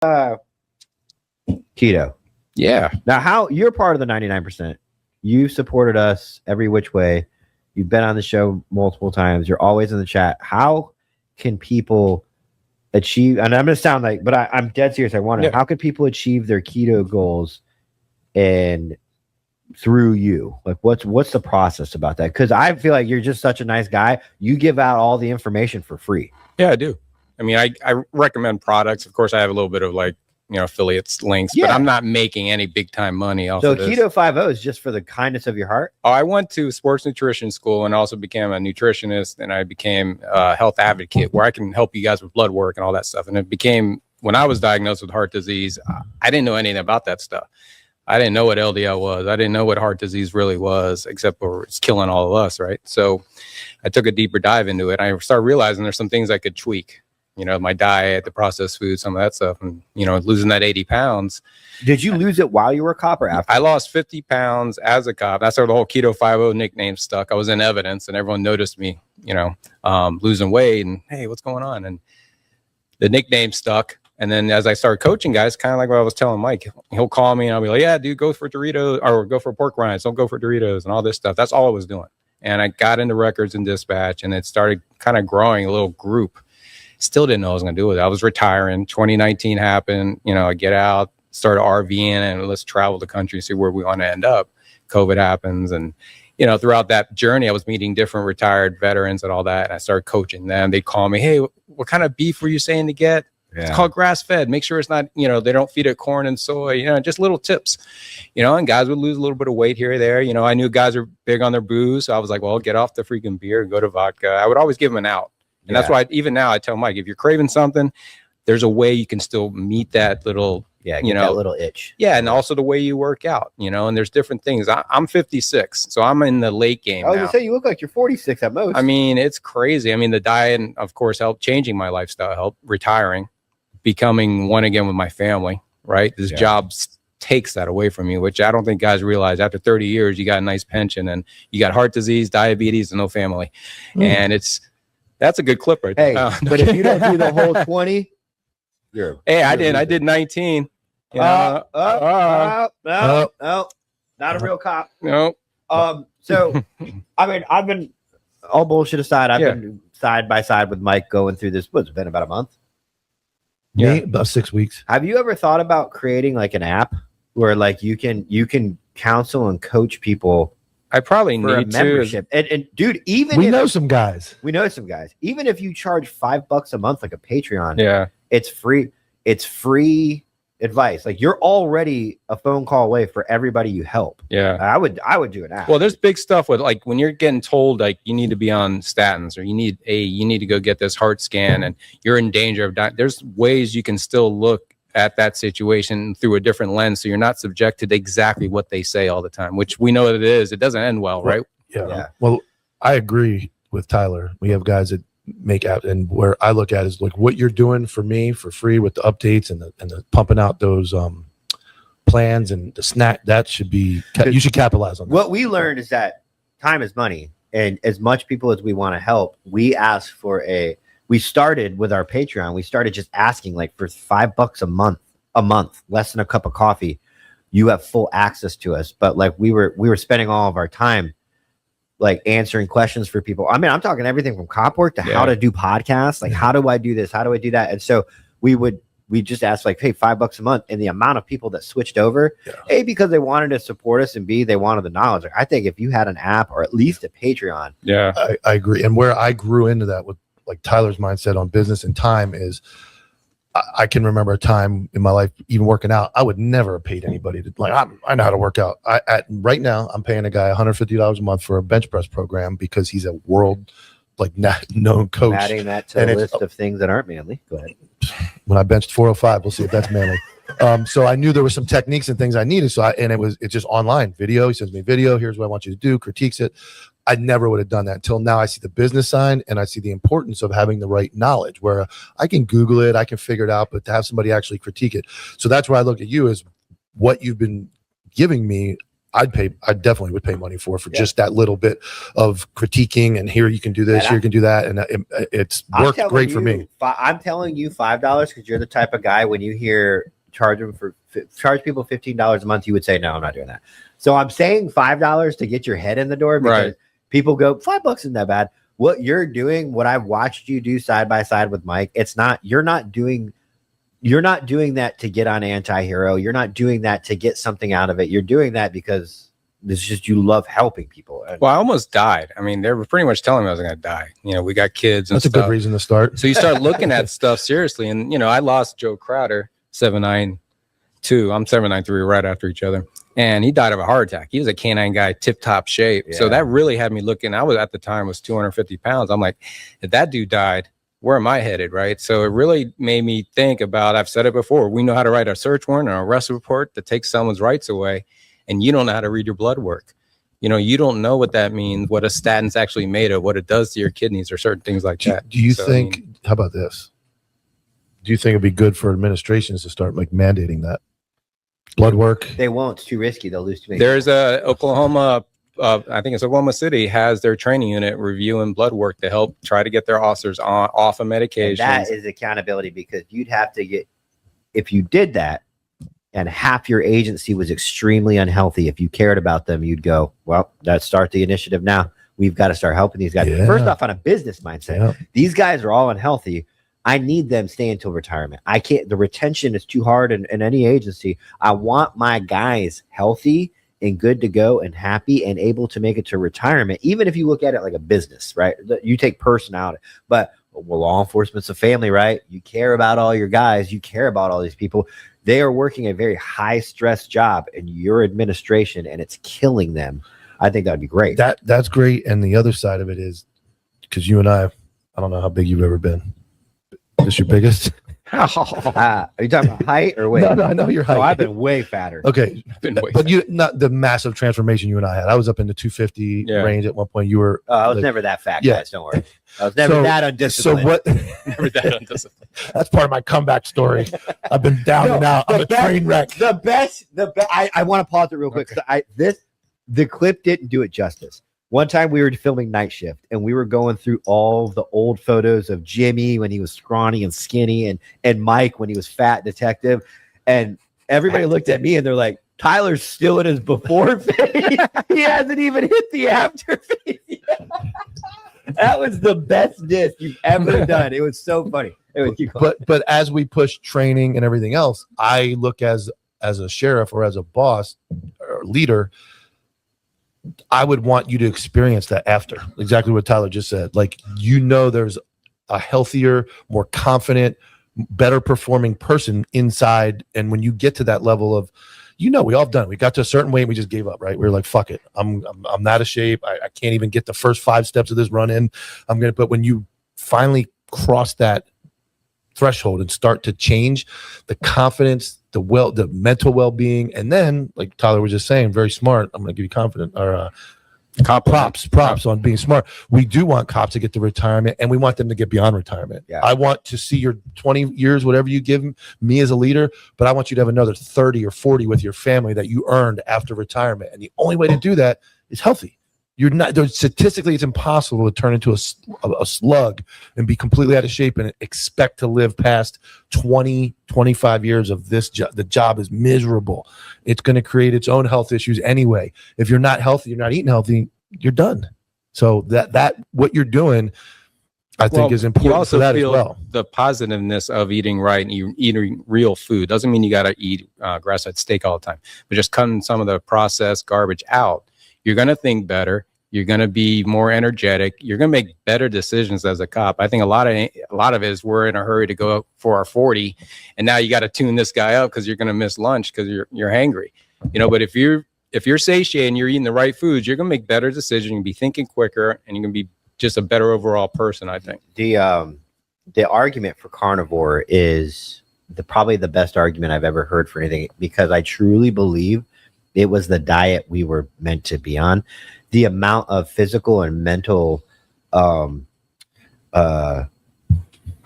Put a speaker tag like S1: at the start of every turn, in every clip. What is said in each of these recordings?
S1: keto.
S2: Yeah.
S1: Now, how you're part of the 99%. You've supported us every which way. You've been on the show multiple times. You're always in the chat. How can people achieve? And I'm going to sound like, but I'm dead serious. I want to. How can people achieve their keto goals and through you? Like, what's the process about that? Because I feel like you're just such a nice guy. You give out all the information for free.
S2: Yeah, I do. I mean, I recommend products. Of course, I have a little bit of like, affiliates links, but I'm not making any big time money off of this.
S1: So KetoFiveO is just for the kindness of your heart?
S2: Oh, I went to sports nutrition school and also became a nutritionist, and I became a health advocate where I can help you guys with blood work and all that stuff. And it became, when I was diagnosed with heart disease, I didn't know anything about that stuff. I didn't know what LDL was. I didn't know what heart disease really was, except for it's killing all of us, right? So I took a deeper dive into it. I started realizing there's some things I could tweak. My diet, the processed food, some of that stuff, and, losing that 80 pounds.
S1: Did you lose it while you were a cop or after?
S2: I lost 50 pounds as a cop. That's where the whole KetoFiveO nickname stuck. I was in evidence and everyone noticed me, losing weight and, hey, what's going on? And the nickname stuck. And then as I started coaching guys, kind of like what I was telling Mike, he'll call me and I'll be like, yeah, dude, go for Doritos or go for pork rinds. Don't go for Doritos and all this stuff. That's all I was doing. And I got into records and dispatch, and it started kind of growing a little group. Still didn't know what I was going to do with it. I was retiring. 2019 happened. I get out, started RVing, and let's travel the country and see where we want to end up. COVID happens. And, throughout that journey, I was meeting different retired veterans and all that. And I started coaching them. They'd call me, hey, what kind of beef were you saying to get? Yeah. It's called grass fed. Make sure it's not, they don't feed it corn and soy, just little tips, and guys would lose a little bit of weight here or there. I knew guys are big on their booze. So I was like, well, get off the freaking beer and go to vodka. I would always give them an out. And that's why even now I tell Mike, if you're craving something, there's a way you can still meet that little,
S1: that little itch.
S2: Yeah. And also the way you work out, and there's different things. I'm 56, so I'm in the late game.
S1: I was gonna say, you look like you're 46 at most.
S2: I mean, it's crazy. I mean, the diet, of course, helped changing my lifestyle, helped retiring, becoming one again with my family, right? This job takes that away from you, which I don't think guys realize. After 30 years, you got a nice pension and you got heart disease, diabetes, and no family. And that's a good clip right there.
S1: Hey, but if you don't do the whole 20,
S2: I did 19.
S1: No, not a real cop.
S2: No.
S1: So, I mean, I've been, all bullshit aside, I've been side by side with Mike going through this. What's it been, about a month?
S3: Yeah, about 6 weeks.
S1: Have you ever thought about creating like an app where like you can counsel and coach people?
S2: I probably need
S1: membership. And dude, even
S3: we know some guys.
S1: Even if you charge $5 a month, like a Patreon, it's free. It's free advice. Like, you're already a phone call away for everybody you help.
S2: Yeah,
S1: I would do an app.
S2: Well, there's big stuff with, like, when you're getting told like you need to be on statins or you need to go get this heart scan and you're in danger of dying. There's ways you can still look at that situation through a different lens, so you're not subjected to exactly what they say all the time, which we know it is. It doesn't end well, right?
S3: Yeah. Well, I agree with Tyler. We have guys that make apps, and where I look at is like what you're doing for me for free with the updates and the pumping out those plans and the snack. That should be, you should capitalize on that.
S1: What we learned is that time is money, and as much people as we want to help, we ask for we started with our Patreon. We started just asking, like, for $5 a month, less than a cup of coffee, you have full access to us. But like we were spending all of our time like answering questions for people. I mean, I'm talking everything from cop work to how to do podcasts. Like, how do I do this? How do I do that? And so we just asked, like, hey, $5 a month. And the amount of people that switched over, A, because they wanted to support us, and B, they wanted the knowledge. Like, I think if you had an app or at least a Patreon.
S2: Yeah,
S3: I agree. And where I grew into that with like Tyler's mindset on business and time is, I can remember a time in my life, even working out, I would never have paid anybody to, like, I know how to work out. Right now, I'm paying a guy $150 a month for a bench press program because he's a world, like, known coach.
S1: Adding that to the list of things that aren't manly. Go ahead.
S3: When I benched 405, we'll see if that's manly. So I knew there were some techniques and things I needed. So it's just online video. He sends me video. Here's what I want you to do. Critiques it. I never would have done that until now. I see the business side and I see the importance of having the right knowledge, where I can Google it, I can figure it out, but to have somebody actually critique it. So that's where I look at you, as what you've been giving me I definitely would pay money for just that little bit of critiquing, and here you can do this, here you can do that, and it's worked great for me.
S1: I'm telling you $5 because you're the type of guy when you hear charge people $15 a month, you would say no, I'm not doing that. So I'm saying $5 to get your head in the door because people go $5 isn't that bad. What you're doing, what I've watched you do side by side with Mike, you're not doing that to get on Anti-Hero. You're not doing that to get something out of it. You're doing that because it's just you love helping people.
S2: Well, I almost died. I mean, they were pretty much telling me I was going to die. You know, we got kids and
S3: That's
S2: stuff.
S3: a good reason to start.
S2: So you start looking at stuff seriously. And, you know, I lost Joe Crowder, 7'9", 2. I'm 7'9", right after each other. And he died of a heart attack. He was a canine guy, tip-top shape. Yeah. So that really had me looking. I was at the time was 250 pounds. I'm like, if that dude died, where am I headed, right? So it really made me think about, I've said it before, we know how to write a search warrant or an arrest report that takes someone's rights away, and you don't know how to read your blood work. You know, you don't know what that means, what a statin's actually made of, what it does to your kidneys or certain things like that.
S3: Do you think, how about this? Do you think it'd be good for administrations to start like mandating that? Blood work?
S1: They won't. It's too risky. They'll lose too many.
S2: There's a Oklahoma, I think it's Oklahoma City, has their training unit reviewing blood work to help try to get their officers off of medication.
S1: That is accountability, because you'd have to get, if you did that and half your agency was extremely unhealthy, if you cared about them, you'd go, well, let's start the initiative now. We've got to start helping these guys. Yeah. First off, on a business mindset, these guys are all unhealthy. I need them stay until retirement. I can't, the retention is too hard in any agency. I want my guys healthy and good to go and happy and able to make it to retirement. Even if you look at it like a business, right? You take person out, but law enforcement's a family, right? You care about all your guys. You care about all these people. They are working a very high stress job in your administration, and it's killing them. I think that'd be great.
S3: That's great. And the other side of it is, because you and I don't know how big you've ever been. Is your biggest?
S1: Are you talking about height or weight?
S3: No, I know your height.
S1: Oh, I've been way fatter.
S3: Okay, but you not the massive transformation you and I had. I was up in the 250 range at one point. You were.
S1: I was never that fat, guys. Don't worry. I was never that undisciplined.
S3: So what?
S2: Never that undisciplined.
S3: That's part of my comeback story. I've been down and out. I'm a train wreck.
S1: The best. I want to pause it real quick because the clip didn't do it justice. One time we were filming Night Shift, and we were going through all the old photos of Jimmy when he was scrawny and skinny, and Mike when he was fat detective. And everybody looked at me and they're like, Tyler's still in his before phase. He hasn't even hit the after phase yet. That was the best diss you've ever done. It was so funny.
S3: But as we push training and everything else, I look as a sheriff or as a boss or leader, I would want you to experience that after. Exactly what Tyler just said. Like, there's a healthier, more confident, better performing person inside. And when you get to that level of, we all done it. We got to a certain weight and we just gave up, right? We were like, fuck it. I'm out of shape. I can't even get the first 5 steps of this run in. But when you finally cross that threshold and start to change the confidence, the mental well-being, and then, like Tyler was just saying, very smart. I'm going to give you confidence or props on being smart. We do want cops to get to retirement, and we want them to get beyond retirement. Yeah. I want to see your 20 years, whatever you give me as a leader, but I want you to have another 30 or 40 with your family that you earned after retirement. And the only way to do that is healthy. Statistically, it's impossible to turn into a slug and be completely out of shape and expect to live past 20, 25 years of this job. The job is miserable. It's going to create its own health issues anyway. If you're not healthy, you're not eating healthy, you're done. So that what you're doing, I think, is important.
S2: You also
S3: for that
S2: feel
S3: as well.
S2: The positiveness of eating right and eating real food. Doesn't mean you got to eat grass-fed steak all the time, but just cutting some of the processed garbage out. You're going to think better. You're going to be more energetic. You're going to make better decisions as a cop. I think a lot of it is we're in a hurry to go for our 40, and now you got to tune this guy up because you're going to miss lunch because you're hangry. But if you're satiated and you're eating the right foods, you're going to make better decisions. You're going to be thinking quicker, and you're going to be just a better overall person, I think.
S1: The argument for carnivore is probably the best argument I've ever heard for anything, because I truly believe it was the diet we were meant to be on. The amount of physical and mental, what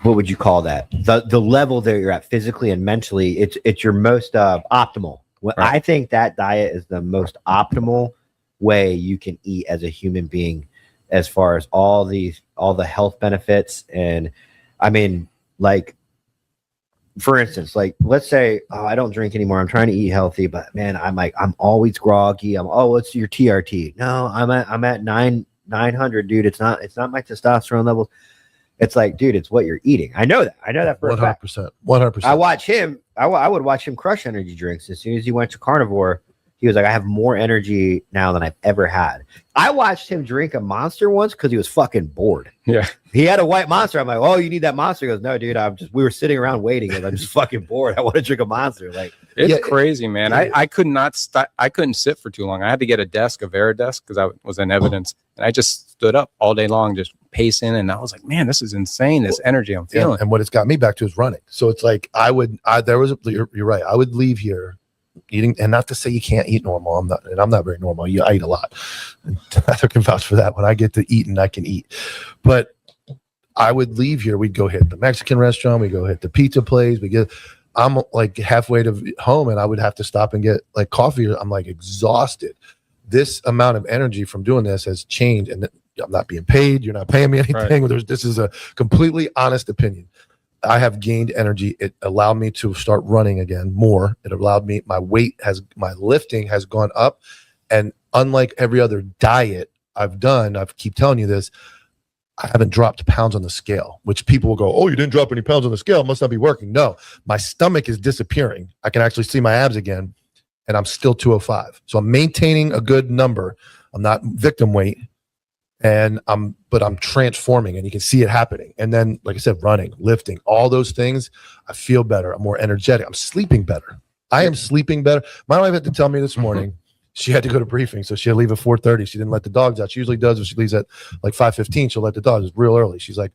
S1: would you call that? The level that you're at physically and mentally, it's your most optimal Well,
S2: Right.
S1: I think that diet is the most optimal way you can eat as a human being, as far as all the health benefits. And I mean, like, for instance, like, let's say, oh, I don't drink anymore. I'm trying to eat healthy, but man, I'm always groggy. What's your TRT? No, I'm at 900, dude. It's not my testosterone levels. It's like, dude, it's what you're eating. I know that for a fact.
S3: 100%. 100%.
S1: I watch him. I would watch him crush energy drinks. As soon as he went to carnivore, he was like, I have more energy now than I've ever had. I watched him drink a Monster once because he was fucking bored.
S2: Yeah.
S1: He had a white Monster. I'm like, oh, you need that Monster? He goes, no, dude, we were sitting around waiting and I'm just fucking bored. I want to drink a Monster. Like,
S2: It's crazy, man. I could not stop. I couldn't sit for too long. I had to get a Vera desk, because I was in evidence, and I just stood up all day long, just pacing. And I was like, man, this is insane. This energy I'm feeling.
S3: And what it's got me back to is running. So it's like, you're right. I would leave here eating, and not to say you can't eat normal. I'm not very normal. I eat a lot. And I can vouch for that. When I get to eating, I can eat. But I would leave here. We'd go hit the Mexican restaurant. We go hit the pizza place. I'm like halfway to home, and I would have to stop and get like coffee. I'm like exhausted. This amount of energy from doing this has changed, and I'm not being paid. You're not paying me anything. Right. This is a completely honest opinion. I have gained energy. It allowed me to start running again more. It allowed me, my lifting has gone up. And unlike every other diet I've done, I keep telling you this, I haven't dropped pounds on the scale, which people will go, oh, you didn't drop any pounds on the scale. It must not be working. No, my stomach is disappearing. I can actually see my abs again, and I'm still 205. So I'm maintaining a good number. I'm not victim weight. But I'm transforming, and you can see it happening. And then, like I said, running, lifting, all those things, I feel better. I'm more energetic. I'm sleeping better. I am sleeping better. My wife had to tell me this morning, she had to go to briefing, so she had to leave at 4:30. She didn't let the dogs out. She usually does. When she leaves at like 5:15, she'll let the dogs. It's real early. She's like,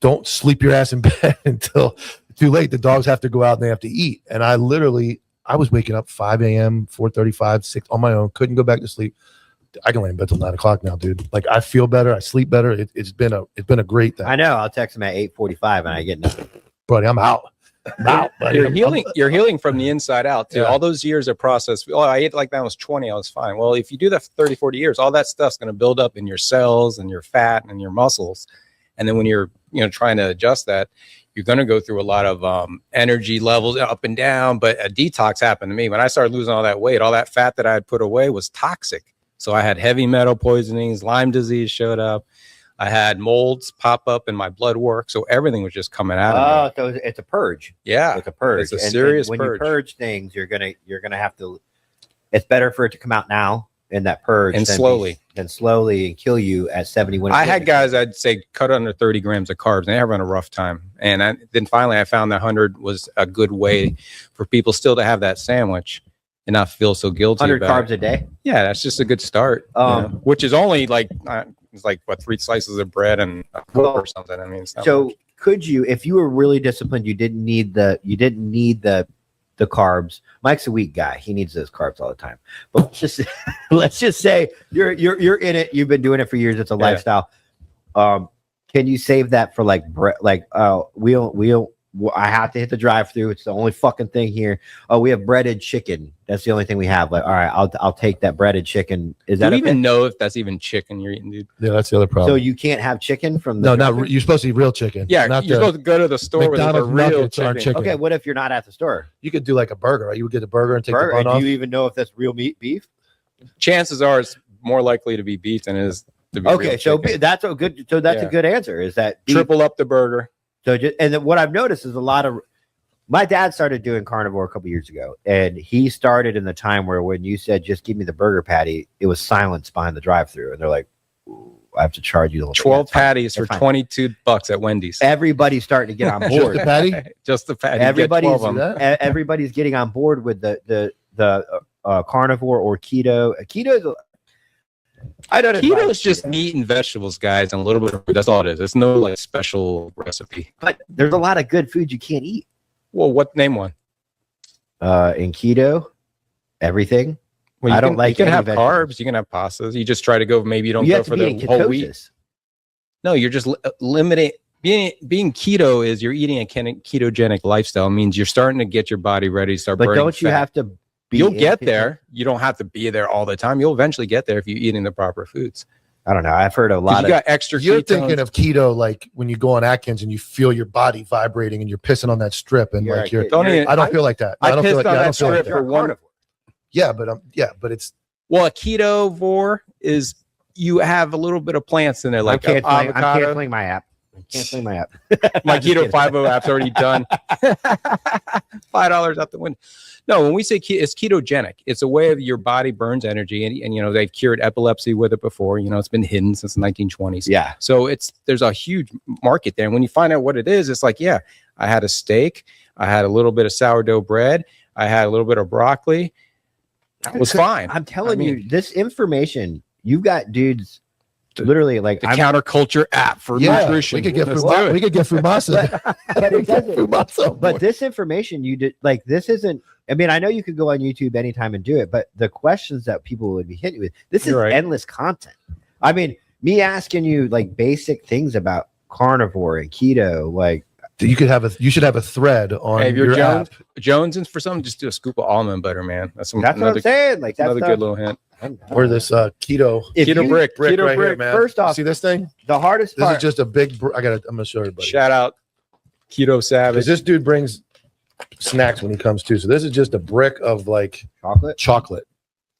S3: don't sleep your ass in bed until too late. The dogs have to go out and they have to eat. And I was waking up 5 a.m., 4:35, 6 on my own. Couldn't go back to sleep. I can lay in bed till 9 o'clock now, dude. Like, I feel better. I sleep better. It's been a great thing.
S1: I know. I'll text him at 8:45 and I get nothing.
S3: Buddy, I'm out. Buddy.
S2: You're healing from the inside out too.
S3: Yeah.
S2: All those years of process. Oh, I ate like that when I was 20. I was fine. Well, if you do that for 30, 40 years, all that stuff's going to build up in your cells and your fat and your muscles. And then when you're trying to adjust that, you're going to go through a lot of energy levels up and down. But a detox happened to me when I started losing all that weight. All that fat that I had put away was toxic. So I had heavy metal poisonings, Lyme disease showed up. I had molds pop up in my blood work. So everything was just coming out of me.
S1: So it's a purge.
S2: Yeah.
S1: It's a purge.
S2: It's a serious
S1: when
S2: purge.
S1: you purge things, you're gonna have to, it's better for it to come out now in that purge
S2: and slowly
S1: and kill you at 70.
S2: I had guys, I'd say, cut under 30 grams of carbs, and they were having a rough time. And then finally I found that 100 was a good way for people still to have that sandwich and not feel so guilty
S1: 100
S2: about
S1: carbs a day.
S2: Yeah, that's just a good start. Which is only like it's like what, 3 slices of bread and a Coke or something. I mean, it's not
S1: so
S2: much.
S1: Could you, if you were really disciplined, you didn't need the carbs. Mike's a weak guy. He needs those carbs all the time. But let's just say you're in it. You've been doing it for years. It's a lifestyle. Can you save that for like I have to hit the drive-through. It's the only fucking thing here. Oh, we have breaded chicken. That's the only thing we have. Like, all right, I'll take that breaded chicken. Is that
S2: do you even know if that's even chicken you're eating, dude?
S3: Yeah, that's the other problem.
S1: So you can't have chicken from the
S3: you're supposed to eat real chicken.
S2: Yeah, you're supposed to go to the store with a real chicken.
S1: Okay, what if you're not at the store?
S3: You could do like a burger, right? You would get a burger and take the bun off.
S1: Do you even know if that's real beef?
S2: Chances are it's more likely to be beef than it is to be real
S1: so
S2: chicken.
S1: that's a good. So that's a good answer. Is that beef?
S2: Triple up the burger?
S1: So and then what I've noticed is a lot of my dad started doing carnivore a couple years ago, and he started in the time where when you said just give me the burger patty, it was silence behind the drive-through, and they're like, I have to charge you
S2: 12 patties for $22 at Wendy's.
S1: Everybody's starting to get on board.
S3: Just the patty?
S2: Just the patty.
S1: Everybody's getting on board with the carnivore or keto. Keto
S2: is just meat and vegetables, guys, and a little bit of food. That's all it is. It's no like special recipe.
S1: But there's a lot of good food you can't eat.
S2: Well, name one?
S1: In keto, everything.
S2: Well,
S1: I don't like.
S2: You can have
S1: vegetables.
S2: Carbs. You can have pastas. You just try to go. Maybe you don't go for the whole wheat. No, you're just limiting. Being keto is you're eating a ketogenic lifestyle. It means you're starting to get your body ready to start burning fat.
S1: Don't you have to?
S2: You'll get there. You don't have to be there all the time. You'll eventually get there if you're eating the proper foods.
S1: I don't know. I've heard a lot
S2: You
S1: of.
S2: got extra.
S3: You're
S2: ketones.
S3: thinking of keto like when you go on Atkins and you feel your body vibrating and you're pissing on that strip and
S1: You're
S3: like
S1: a
S3: you're.
S1: kid.
S2: Don't even-
S3: I don't feel like that.
S2: I
S3: don't feel
S2: pissed
S3: like
S2: on
S3: I
S2: that
S3: don't feel like
S2: strip for one.
S3: Yeah, but it's
S2: Well, a ketovore is you have a little bit of plants in there, like
S1: I'm canceling
S2: avocado.
S1: my app. I'm canceling my app.
S2: My
S1: Just kidding.
S2: KetoFiveO app's already done. $5 out the window. No, when we say it's ketogenic, it's a way of your body burns energy, and you know they've cured epilepsy with it before. You know it's been hidden since the 1920s.
S1: Yeah.
S2: So there's a huge market there. And when you find out what it is, it's like, yeah, I had a steak, I had a little bit of sourdough bread, I had a little bit of broccoli. It was fine.
S1: I'm telling you, this information, you've got dudes literally like
S2: The counterculture app for nutrition.
S3: We could get
S2: Let's
S3: Fumasa.
S2: do it.
S3: We could get Fumasa.
S1: but it doesn't.
S3: Fumasa.
S1: But this information you did like this isn't. I mean, I know you could go on YouTube anytime and do it, but the questions that people would be hitting with, this is
S2: You're right.
S1: endless content. I mean, me asking you like basic things about carnivore and keto, like
S3: you should have a thread on
S2: Hey, if you're
S3: your
S2: Jones,
S3: app.
S2: Jones, and for some, just do a scoop of almond butter, man. That's
S1: that's what
S2: another,
S1: I'm saying. Like that's
S2: another good little hint.
S3: Or this keto
S1: If
S2: Keto
S1: you-
S2: brick.
S3: brick
S2: Keto
S3: right
S2: brick.
S3: here, man.
S1: First off,
S3: see this thing?
S1: the hardest
S3: This
S1: part.
S3: is just a big. I'm gonna show everybody.
S2: Shout out Keto Savage.
S3: Because this dude brings snacks when he comes too. So this is just a brick of like
S1: chocolate.
S3: chocolate,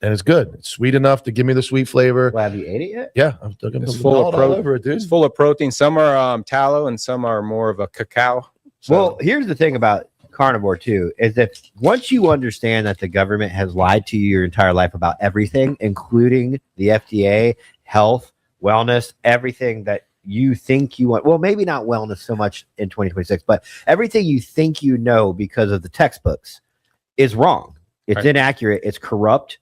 S3: and it's good. It's sweet enough to give me the sweet flavor.
S1: Well, have you ate it yet?
S3: Yeah, I'm looking
S2: It's full of
S3: all
S2: protein.
S3: over it, dude.
S2: It's full of protein. Some are tallow and some are more of a cacao. So,
S1: Well, here's the thing about carnivore too, is that once you understand that the government has lied to you your entire life about everything, including the FDA, health, wellness, everything that you think you want. Well, maybe not wellness so much in 2026, but everything you think you know because of the textbooks is wrong. It's
S2: Right.
S1: inaccurate. It's corrupt.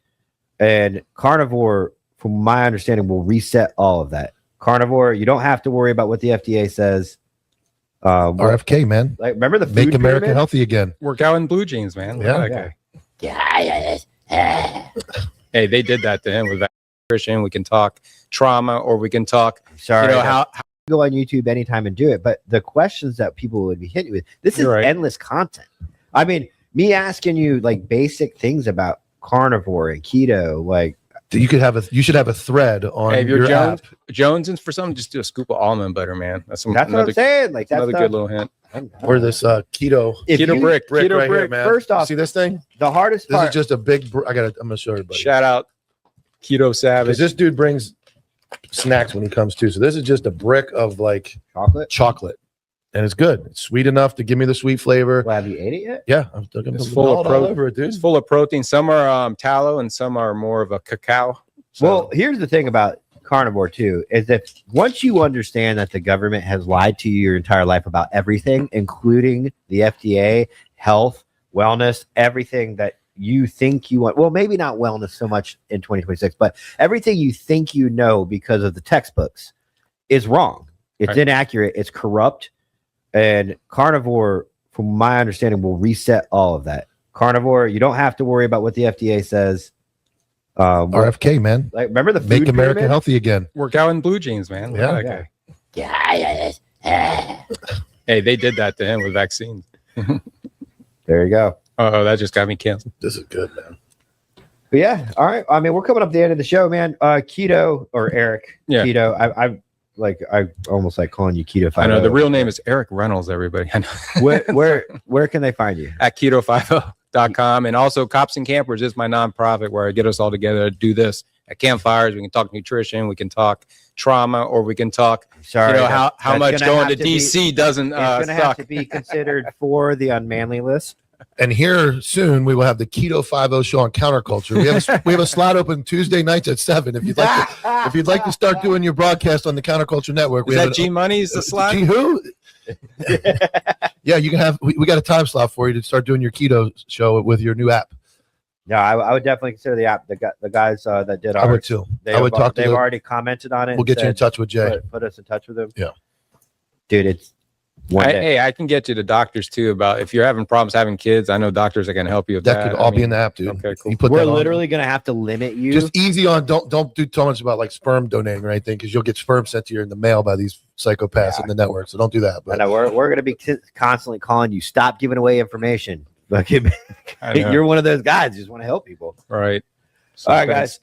S1: And carnivore, from my understanding, will reset all of that. Carnivore, you don't have to worry about what the FDA says.
S3: RFK, man.
S1: Like, remember the food
S3: Make America
S1: pyramid?
S3: healthy again.
S2: work out in blue jeans, man.
S3: Yeah.
S2: Okay. Hey, they did that to him with nutrition. We can talk trauma, or we can talk.
S1: Sorry,
S2: You know how
S1: go on YouTube anytime and do it. But the questions that people would be hitting with, this is
S2: You're right.
S1: endless content. I mean, me asking you like basic things about carnivore and keto, like
S3: You should have a thread on
S2: Hey, if you're
S3: your
S2: Jones,
S3: app.
S2: Jones, and for some, just do a scoop of almond butter, man. That's
S1: that's what
S2: another,
S1: I'm saying. Like that's
S2: another good little hint.
S3: Or this keto
S1: If
S2: Keto
S1: you-
S2: brick.
S3: brick
S2: Keto
S3: right here,
S2: brick.
S3: man.
S1: First off,
S3: see this thing?
S1: the hardest
S3: This
S1: part.
S3: is just a big. I'm gonna show everybody.
S2: Shout out Keto Savage.
S3: Because this dude brings snacks when he comes too. So this is just a brick of like
S1: chocolate.
S3: chocolate, and it's good. It's sweet enough to give me the sweet flavor.
S1: Well, have you ate it yet?
S3: Yeah, I'm looking
S2: It's full of
S3: all over it, dude.
S2: It's full of protein. Some are tallow and some are more of a cacao. So,
S1: Well, here's the thing about carnivore too, is that once you understand that the government has lied to you your entire life about everything, including the FDA, health, wellness, everything that you think you want. Well, maybe not wellness so much in 2026, but everything you think you know because of the textbooks is wrong. It's
S2: Right.
S1: inaccurate. It's corrupt. And carnivore, from my understanding, will reset all of that. Carnivore, you don't have to worry about what the FDA says.
S3: RFK, man.
S1: Like, remember the food
S3: Make America
S1: pyramid?
S3: healthy again.
S2: work out in blue jeans, man.
S3: Yeah.
S2: Okay. Hey, they did that to him with vaccines.
S1: There you go.
S2: Oh, that just got me canceled.
S3: This is good, man.
S1: But yeah, all right. I mean, we're coming up to the end of the show, man. Keto or Eric.
S2: Yeah.
S1: Keto. I almost like calling you Keto.
S2: I know the real name is Eric Reynolds, everybody. I know.
S1: Where can they find you?
S2: At KetoFiveO.com. And also Cops and Campers is my nonprofit where I get us all together to do this. At campfires, we can talk nutrition, we can talk trauma, or we can talk,
S1: Sorry,
S2: you know, how
S1: that's
S2: much
S1: gonna
S2: going
S1: have
S2: to
S1: be-
S2: DC doesn't
S1: It's going to have
S2: suck.
S1: to be considered for the unmanly list.
S3: And here soon we will have the KetoFiveO show on counterculture. We have a slot open Tuesday nights at 7. If you'd like to start doing your broadcast on the Counterculture Network,
S2: Is that G Money's the slot?
S3: G who? Yeah, you can have. We got a time slot for you to start doing your keto show with your new app.
S1: No, I would definitely consider the app. The guys that did
S3: I would
S1: ours,
S3: too. I would talk to
S1: they've
S3: them.
S1: already commented on it.
S3: We'll get you in touch with Jay.
S1: Put us in touch with them.
S3: Yeah.
S1: Dude, it's one day.
S2: Hey, I can get you to doctors too about if you're having problems having kids. I know doctors that can help you with that.
S3: That could all be in the app, dude.
S2: Okay, cool.
S3: You put
S1: We're
S3: that on.
S1: literally going to have to limit you.
S3: Just easy on. Don't do too much about like sperm donating or anything because you'll get sperm sent to you in the mail by these psychopaths in the network. So don't do that.
S1: I
S3: But
S1: know we're going to be constantly calling you. Stop giving away information. Like,
S2: I know.
S1: you're one of those guys who just want to help people.
S2: Right. So
S1: All right,
S2: thanks.
S1: guys.